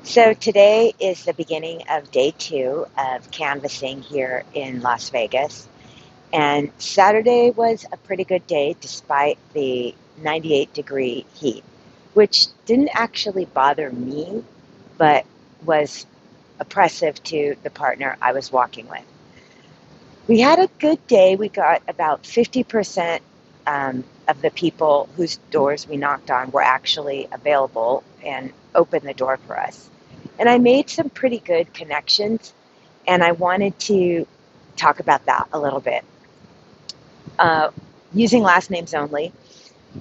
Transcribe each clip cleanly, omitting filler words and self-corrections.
So today is the beginning of day 2 of canvassing here in Las Vegas. And Saturday was a pretty good day despite the 98-degree heat, which didn't actually bother me, but was oppressive to the partner I was walking with. We had a good day. We got about 50% of the people whose doors we knocked on were actually available and opened the door for us. And I made some pretty good connections, and I wanted to talk about that a little bit. Using last names only,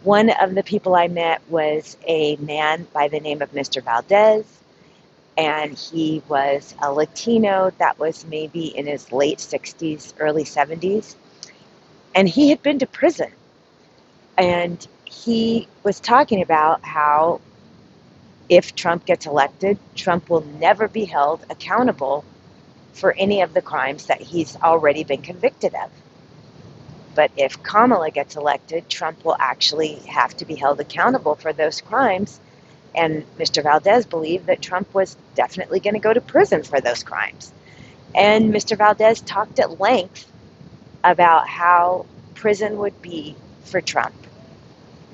one of the people I met was a man by the name of Mr. Valdez, and he was a Latino that was maybe in his late 60s, early 70s, and he had been to prison. And he was talking about how if Trump gets elected, Trump will never be held accountable for any of the crimes that he's already been convicted of. But if Kamala gets elected, Trump will actually have to be held accountable for those crimes. And Mr. Valdez believed that Trump was definitely going to go to prison for those crimes. And Mr. Valdez talked at length about how prison would be for Trump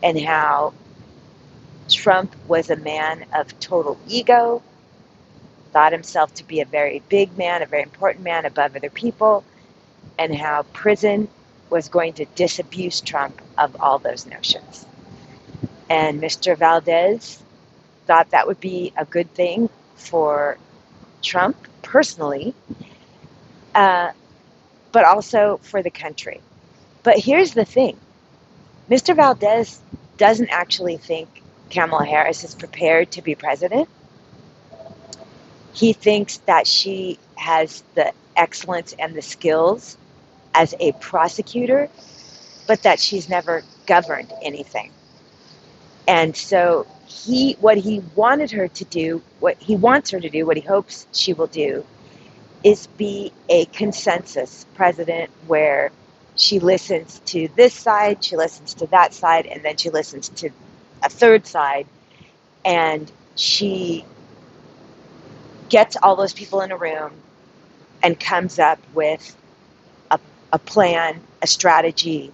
and how Trump was a man of total ego, thought himself to be a very big man, a very important man above other people, and how prison was going to disabuse Trump of all those notions. And Mr. Valdez thought that would be a good thing for Trump personally, but also for the country. But here's the thing. Mr. Valdez doesn't actually think Kamala Harris is prepared to be president. He thinks that she has the excellence and the skills as a prosecutor, but that she's never governed anything. And so what he wants her to do, what he hopes she will do, is be a consensus president where she listens to this side, she listens to that side, and then she listens to a third side, and she gets all those people in a room and comes up with a plan, a strategy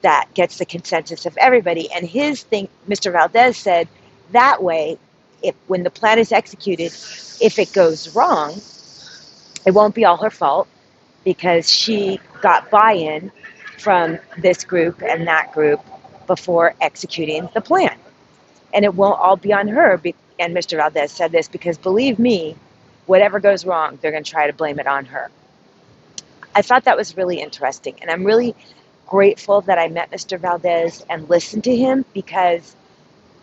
that gets the consensus of everybody. And his thing, Mr. Valdez said, that way, when the plan is executed, if it goes wrong, it won't be all her fault because she got buy-in from this group and that group before executing the plan. And it won't all be on her. And Mr. Valdez said this because, believe me, whatever goes wrong, they're going to try to blame it on her. I thought that was really interesting. And I'm really grateful that I met Mr. Valdez and listened to him because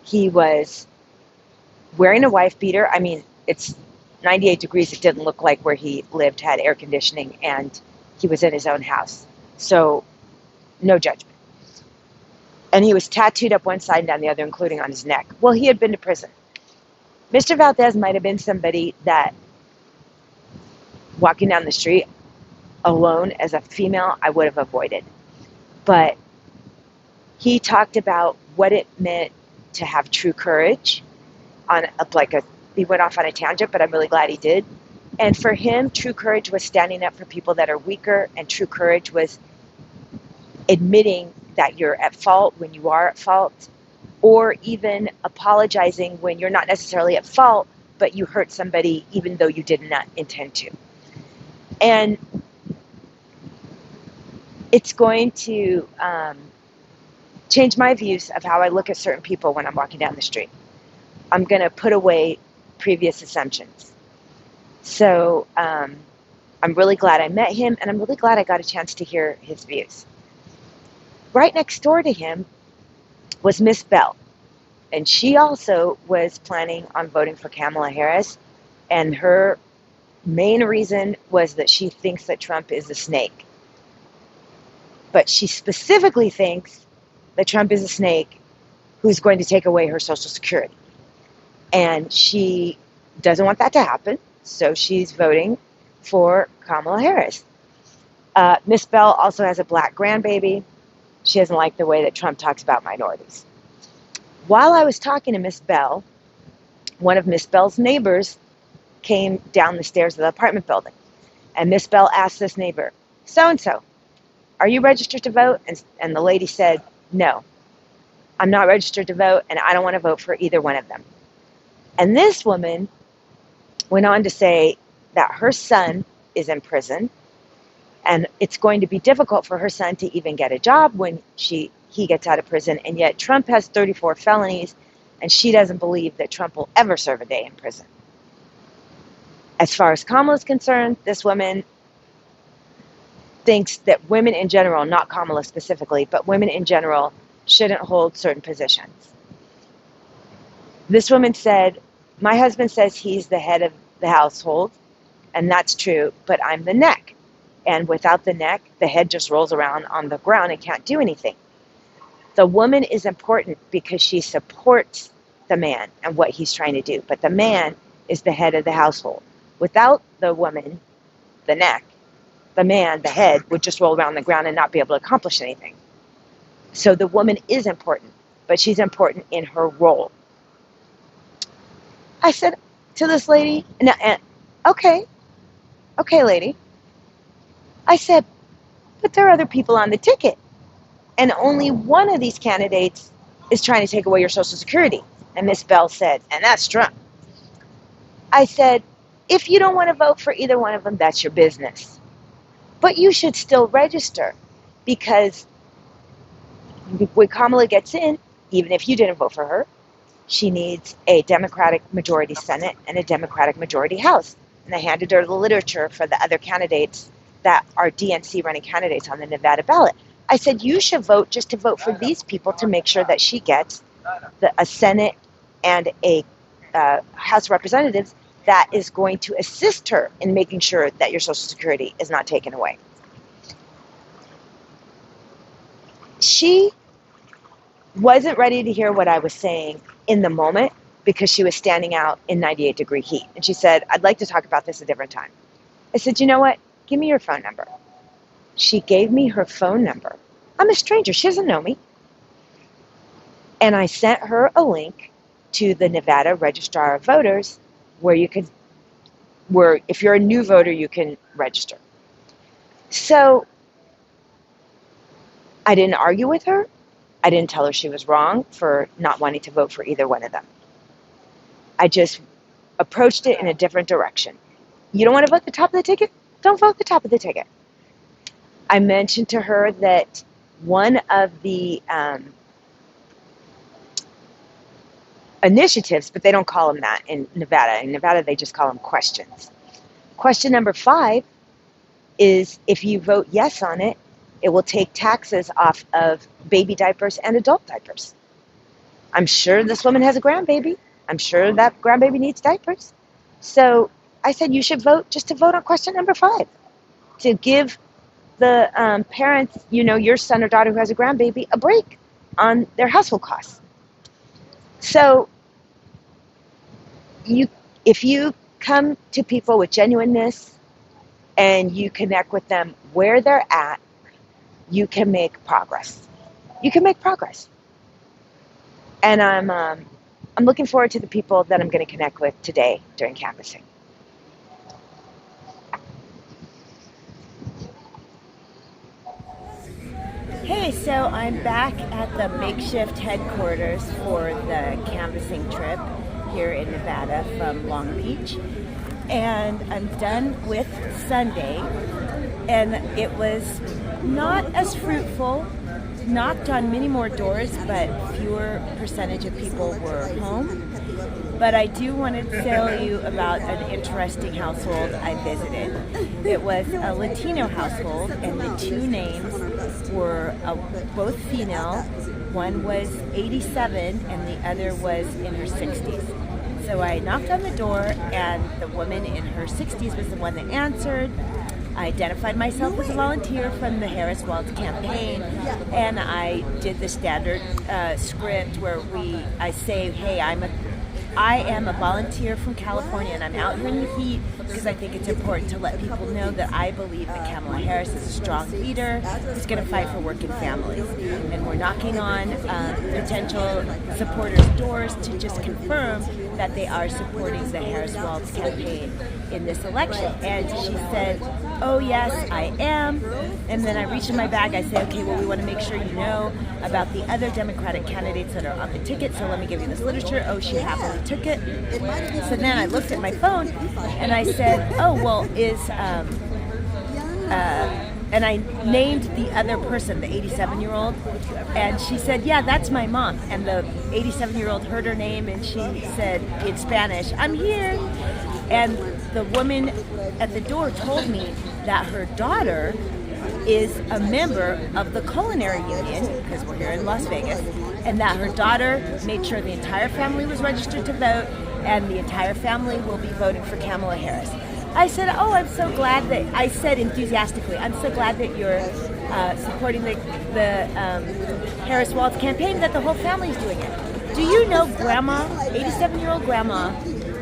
he was wearing a wife beater. I mean, it's 98 degrees. It didn't look like where he lived had air conditioning, and he was in his own house. So no judgment. And he was tattooed up one side and down the other, including on his neck. Well, he had been to prison. Mr. Valdez might have been somebody that walking down the street alone as a female, I would have avoided. But he talked about what it meant to have true courage he went off on a tangent, but I'm really glad he did. And for him, true courage was standing up for people that are weaker, and true courage was admitting that you're at fault when you are at fault, or even apologizing when you're not necessarily at fault, but you hurt somebody even though you did not intend to. And it's going to change my views of how I look at certain people when I'm walking down the street. I'm going to put away previous assumptions. So I'm really glad I met him, and I'm really glad I got a chance to hear his views. Right next door to him was Miss Bell, and she also was planning on voting for Kamala Harris, and her main reason was that she thinks that Trump is a snake. But she specifically thinks that Trump is a snake who's going to take away her Social Security. And she doesn't want that to happen, so she's voting for Kamala Harris. Miss Bell also has a black grandbaby. She doesn't like the way that Trump talks about minorities. While I was talking to Miss Bell, one of Miss Bell's neighbors came down the stairs of the apartment building. And Miss Bell asked this neighbor, so-and-so, are you registered to vote? And the lady said, no, I'm not registered to vote, and I don't want to vote for either one of them. And this woman went on to say that her son is in prison, and it's going to be difficult for her son to even get a job when he gets out of prison, and yet Trump has 34 felonies, and she doesn't believe that Trump will ever serve a day in prison. As far as Kamala is concerned, this woman thinks that women in general, not Kamala specifically, but women in general shouldn't hold certain positions. This woman said, my husband says he's the head of the household, and that's true, but I'm the neck. And without the neck, the head just rolls around on the ground and can't do anything. The woman is important because she supports the man and what he's trying to do, but the man is the head of the household. Without the woman, the neck, the man, the head, would just roll around the ground and not be able to accomplish anything. So the woman is important, but she's important in her role. I said to this lady, okay, lady. I said, but there are other people on the ticket, and only one of these candidates is trying to take away your Social Security. And Miss Bell said, and that's Trump. I said, if you don't want to vote for either one of them, that's your business. But you should still register, because when Kamala gets in, even if you didn't vote for her, she needs a Democratic majority Senate and a Democratic majority House. And I handed her the literature for the other candidates that are DNC running candidates on the Nevada ballot. I said, you should vote just to vote for these people to make sure that she gets a Senate and a House of Representatives that is going to assist her in making sure that your Social Security is not taken away. She wasn't ready to hear what I was saying in the moment because she was standing out in 98-degree heat. And she said, I'd like to talk about this a different time. I said, you know what? Give me your phone number. She gave me her phone number. I'm a stranger. She doesn't know me. And I sent her a link to the Nevada Registrar of Voters where if you're a new voter, you can register. So I didn't argue with her. I didn't tell her she was wrong for not wanting to vote for either one of them. I just approached it in a different direction. You don't want to vote the top of the ticket? Don't vote the top of the ticket. I mentioned to her that one of the initiatives, but they don't call them that in Nevada. In Nevada, they just call them questions. Question number 5 is if you vote yes on it, it will take taxes off of baby diapers and adult diapers. I'm sure this woman has a grandbaby. I'm sure that grandbaby needs diapers. So I said you should vote just to vote on question number 5, to give the parents, your son or daughter who has a grandbaby, a break on their household costs. So if you come to people with genuineness and you connect with them where they're at, you can make progress. You can make progress. And I'm looking forward to the people that I'm going to connect with today during canvassing. Hey, so I'm back at the makeshift headquarters for the canvassing trip here in Nevada from Long Beach. And I'm done with Sunday, and it was not as fruitful. Knocked on many more doors, but fewer percentage of people were home. But I do want to tell you about an interesting household I visited. It was a Latino household, and the two names were both female. One was 87, and the other was in her 60s. So I knocked on the door, and the woman in her 60s was the one that answered. I identified myself as a volunteer from the Harris-Walz campaign, and I did the standard script where I say, hey, I am a volunteer from California, and I'm out here in the heat because I think it's important to let people know that I believe that Kamala Harris is a strong leader who's going to fight for working families. And we're knocking on potential supporters' doors to just confirm that they are supporting the Harris-Walz campaign in this election. And she said, oh yes, I am. And then I reached in my bag, I said, okay, well, we want to make sure you know about the other Democratic candidates that are on the ticket, so let me give you this literature. Oh, she happily took it. So then I looked at my phone and I said, oh, well, and I named the other person, the 87-year-old, and she said, yeah, that's my mom. And the 87-year-old heard her name and she said in Spanish, I'm here. And the woman at the door told me that her daughter is a member of the culinary union, because we're here in Las Vegas, and that her daughter made sure the entire family was registered to vote and the entire family will be voting for Kamala Harris. I said, oh, I'm so glad that, I said enthusiastically, I'm so glad that you're supporting the Harris-Walz campaign, that the whole family's doing it. Do you know Grandma, 87-year-old Grandma,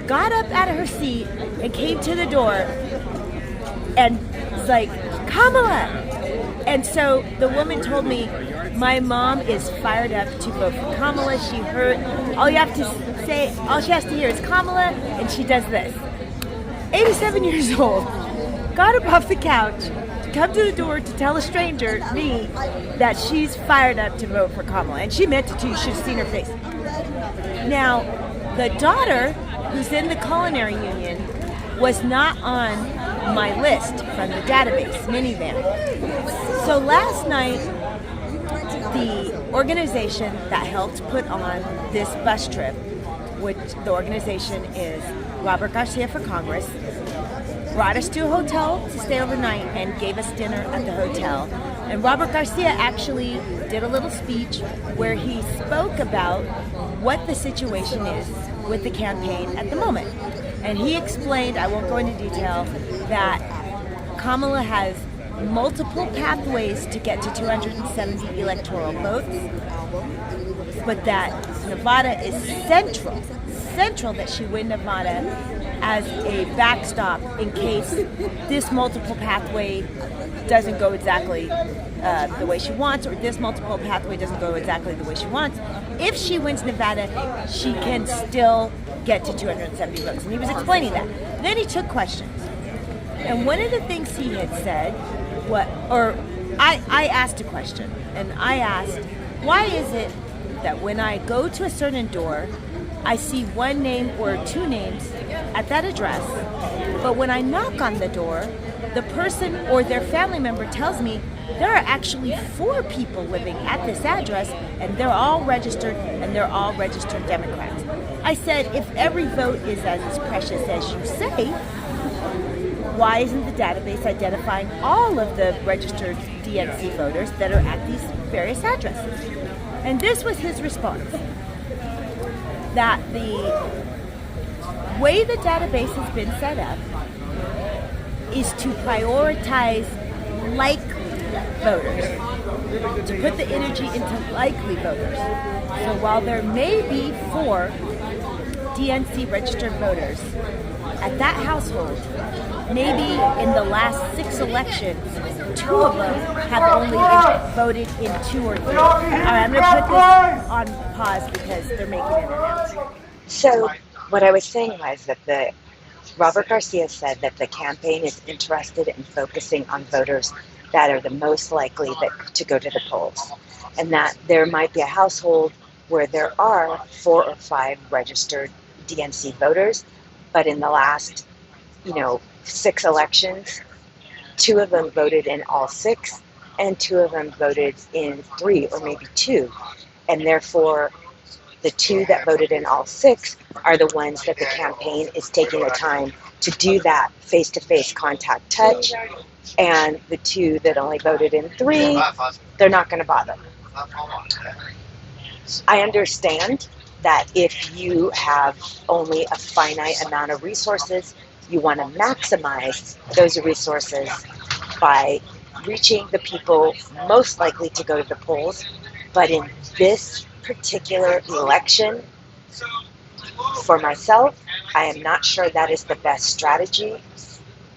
got up out of her seat and came to the door and was like, Kamala! And so the woman told me, my mom is fired up to vote for Kamala. She heard, all she has to hear is Kamala, and she does this. 87 years old, got up off the couch to come to the door to tell a stranger, me, that she's fired up to vote for Kamala. And she meant it too, you should have seen her face. Now, the daughter, who's in the culinary union, was not on my list from the database, minivan. So last night, the organization that helped put on this bus trip, which the organization is Robert Garcia for Congress, brought us to a hotel to stay overnight and gave us dinner at the hotel. And Robert Garcia actually did a little speech where he spoke about what the situation is with the campaign at the moment. And he explained, I won't go into detail, that Kamala has multiple pathways to get to 270 electoral votes, but that Nevada is central that she win Nevada as a backstop in case this multiple pathway doesn't go exactly the way she wants, or this multiple pathway doesn't go exactly the way she wants. If she wins Nevada, she can still get to 270 votes. And he was explaining that. Then he took questions. And one of the things he had said, I asked a question, and I asked, why is it that when I go to a certain door, I see one name or two names at that address, but when I knock on the door, the person or their family member tells me there are actually 4 people living at this address, and they're all registered, and they're all registered Democrats. I said, if every vote is as precious as you say, why isn't the database identifying all of the registered DNC voters that are at these various addresses? And this was his response, that the way the database has been set up is to prioritize likely voters, to put the energy into likely voters. So while there may be 4 DNC registered voters at that household, maybe in the last 6 elections, 2 of them have only voted in 2 or 3. All right, I'm going to put this on pause because they're making an announcement. So what I was saying was that Robert Garcia said that the campaign is interested in focusing on voters that are the most likely to go to the polls, and that there might be a household where there are 4 or 5 registered DNC voters, but in the last 6 elections, 2 of them voted in all 6, and 2 of them voted in 3 or maybe 2, and therefore the 2 that voted in all 6 are the ones that the campaign is taking the time to do that face-to-face contact touch, and the 2 that only voted in 3, they're not going to bother. I understand that if you have only a finite amount of resources, you want to maximize those resources by reaching the people most likely to go to the polls. But in this particular election, for myself, I am not sure that is the best strategy,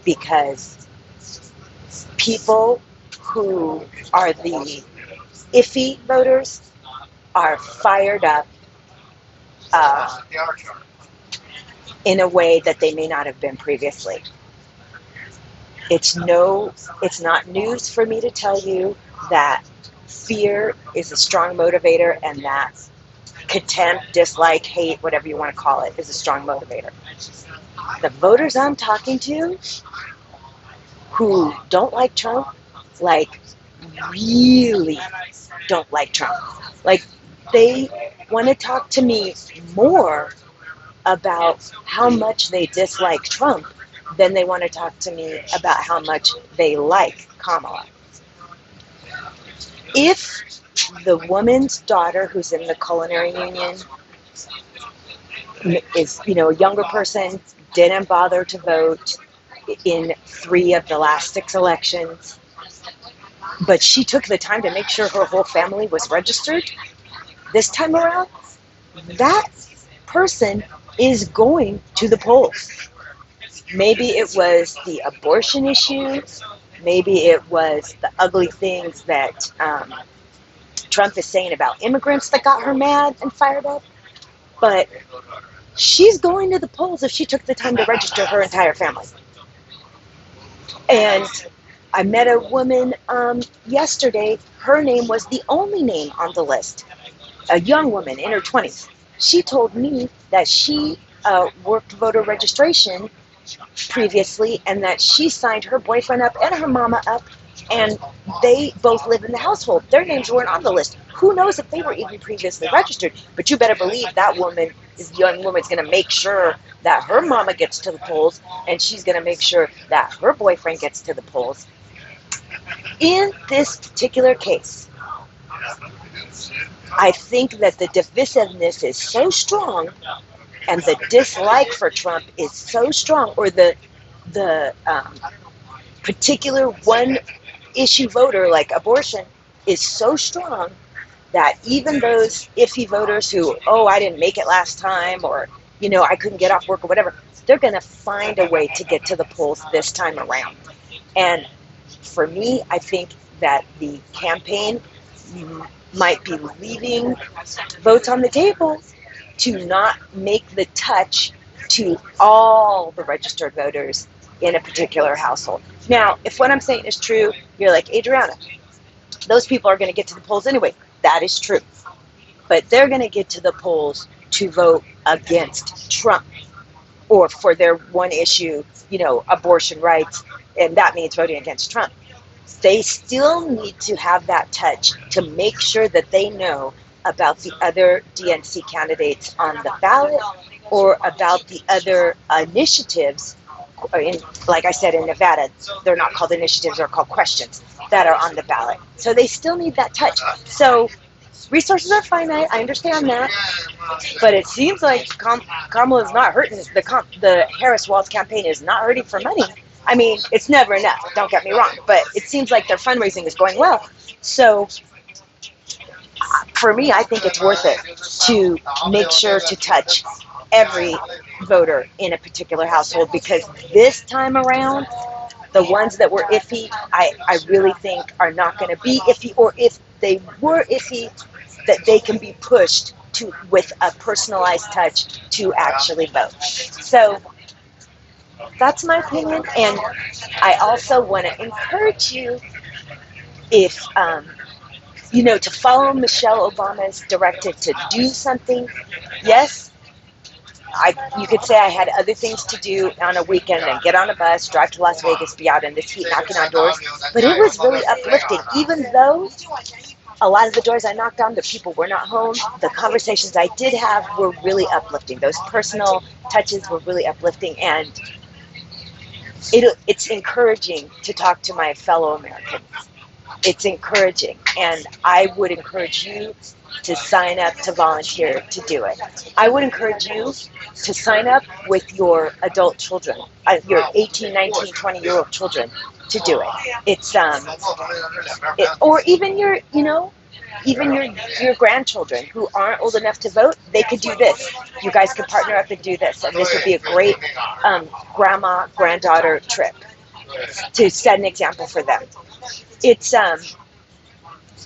because people who are the iffy voters are fired up in a way that they may not have been previously. It's not news for me to tell you that fear is a strong motivator and that contempt, dislike, hate, whatever you want to call it, is a strong motivator. The voters I'm talking to who don't like Trump, like really don't like Trump. Like they want to talk to me more about how much they dislike Trump than they want to talk to me about how much they like Kamala. If the woman's daughter who's in the culinary union is, a younger person, didn't bother to vote in 3 of the last 6 elections, but she took the time to make sure her whole family was registered this time around, that person is going to the polls. Maybe it was the abortion issue. Maybe it was the ugly things that Trump is saying about immigrants that got her mad and fired up. But she's going to the polls if she took the time to register her entire family. And I met a woman yesterday. Her name was the only name on the list. A young woman in her 20s. She told me that she worked voter registration previously and that she signed her boyfriend up and her mama up, and they both live in the household. Their names weren't on the list. Who knows if they were even previously registered, but you better believe that young woman's going to make sure that her mama gets to the polls, and she's going to make sure that her boyfriend gets to the polls. In this particular case, I think that the divisiveness is so strong and the dislike for Trump is so strong, or the particular one issue voter like abortion is so strong that even those iffy voters who, I didn't make it last time, or, I couldn't get off work or whatever, they're going to find a way to get to the polls this time around. And for me, I think that the campaign might be leaving votes on the table to not make the touch to all the registered voters in a particular household. Now, if what I'm saying is true, you're like, Adriana, those people are going to get to the polls anyway. That is true. But they're going to get to the polls to vote against Trump or for their one issue, abortion rights, and that means voting against Trump. They still need to have that touch to make sure that they know about the other DNC candidates on the ballot or about the other initiatives. Like I said, in Nevada, they're not called initiatives, they're called questions that are on the ballot. So they still need that touch. So resources are finite, I understand that, but it seems like Kamala is not hurting. The Harris-Walz campaign is not hurting for money. I mean, it's never enough, don't get me wrong, but it seems like their fundraising is going well. So for me, I think it's worth it to make sure to touch every voter in a particular household, because this time around, the ones that were iffy, I really think are not going to be iffy, or if they were iffy, that they can be pushed to with a personalized touch to actually vote. So that's my opinion, and I also want to encourage you, if to follow Michelle Obama's directive to do something. Yes, you could say I had other things to do on a weekend and get on a bus, drive to Las Vegas, be out in this heat knocking on doors, but it was really uplifting. Even though a lot of the doors I knocked on, the people were not home, the conversations I did have were really uplifting. Those personal touches were really uplifting, and it's encouraging to talk to my fellow Americans. It's encouraging, and I would encourage you to sign up to volunteer to do it. I would encourage you to sign up with your adult children, your 18, 19, 20-year-old children to do it. It's or even your grandchildren who aren't old enough to vote, they could do this. You guys could partner up and do this, and this would be a great grandma-granddaughter trip to set an example for them. It's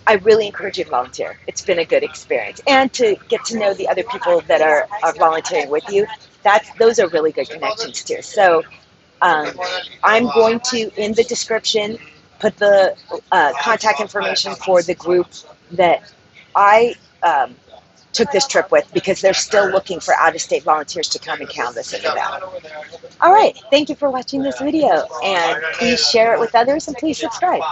I really encourage you to volunteer. It's been a good experience, and to get to know the other people that are volunteering with you. those are really good connections too. So I'm going to, in the description, put the contact information for the group that I took this trip with, because they're still looking for out-of-state volunteers to come and canvass in Nevada. All right, thank you for watching this video, and please share it with others, and please subscribe.